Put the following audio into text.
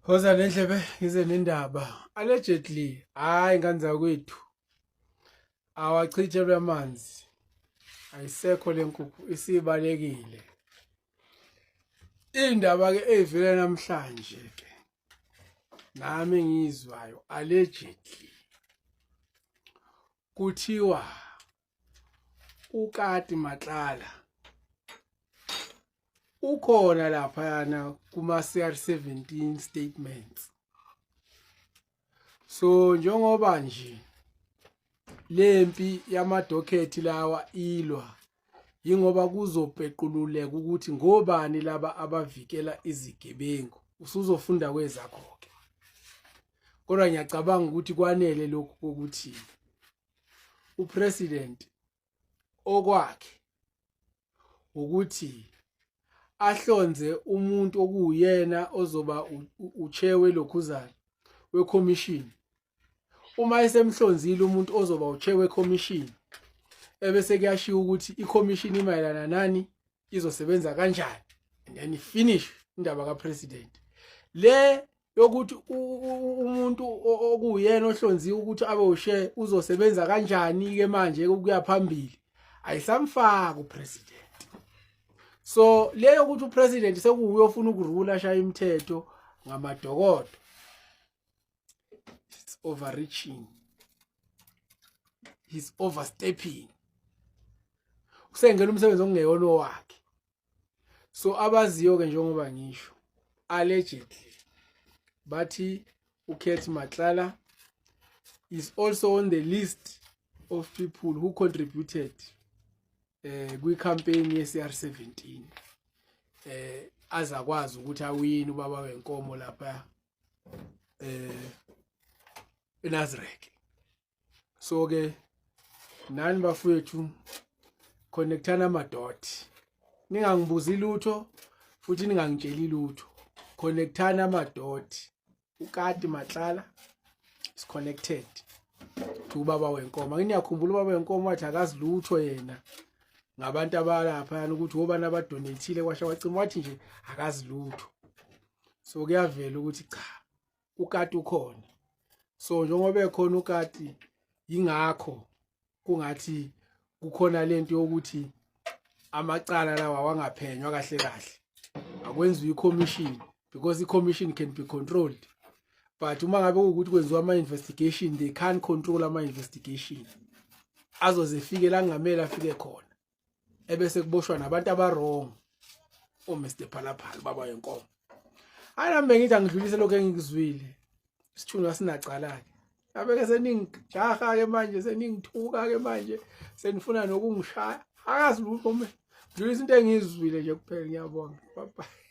Hoza nendlebe ngize nendaba allegedly hayi ngane zakwethu awachithelwe amanzi ayisekho lenkukhu isibalekile indaba ke evela namhlanje ke nami ngizwayo allegedly kuthiwa uKati Matlala ukhona lapha yana kuma CR17 statements. So njengoba nje lempi yamadokhethi lawa ilwa ingoba kuzopequluleka ukuthi ngobani laba abavikela izigebengu usuzofunda kwezakho ke. Kodwa ngiyacabanga ukuthi kwanele lokhu ukuthi upresident okwakhe ukuthi ahlonze umuntu okuyena ozoba uchewe lokhuzana weCommission. Uma esemhlonzile umuntu ozoba uchewe weCommission ebese kuyashiya ukuthi iCommission imayelana nani izosebenza kanjani and then finish indaba kaPresident. Le yokuthi umuntu okuyena ohlonziwe ukuthi abe ushe uzosebenza kanjani ke manje ukuya phambili ayisamfaka uPresident. So leyo ukuthi uPresident sekuuye ofuna ukurula ashaya imithetho ngamadokodo, it's overreaching, he's overstepping, usengena umsebenzi okungeyona wakhe. So abaziyo ke njengoba ngisho allegedly bathi uKati Matlala is also on the list of people who contributed kwi-campaign ye-CR17 azakwazi ukuthi awini ubaba wenkomo lapha eNazareth. So ke nani bafowethu connectana amadoti, ningangibuzi lutho futhi ningangitsheli lutho, connectana amadoti. uKati Matlala is connected to ubaba wenkomo. Ngiyakhumbula ubaba wenkomo wathi akazi lutho yena ngabantu abalapha ukuthi obani abadonatile kwasha wacima wathi nje akazi lutho. So kuyavela ukuthi cha uKati ukhona. So njengoba ekhona uKati ingakho kungathi kukhona lento yokuthi amacala lawa wangaphenywa kahle kahle akwenziwe iCommission because iCommission can be controlled. But uma ngabe ukuthi kwenziwa ama investigation they can't control ama investigation azozefike la ngamela afike khona ebese kuboshwa nabantu abawrong Mr Phalaphala baba yenkomo. Ayambe ngithi angidlulise lokho engikuzwile isithunywa sinacala ke abeke seningijaha ke manje seningithuka ke manje senifuna nokungishaya akazi lutho dlulisa into engizwile nje kuphela. Ngiyabonga bye bye.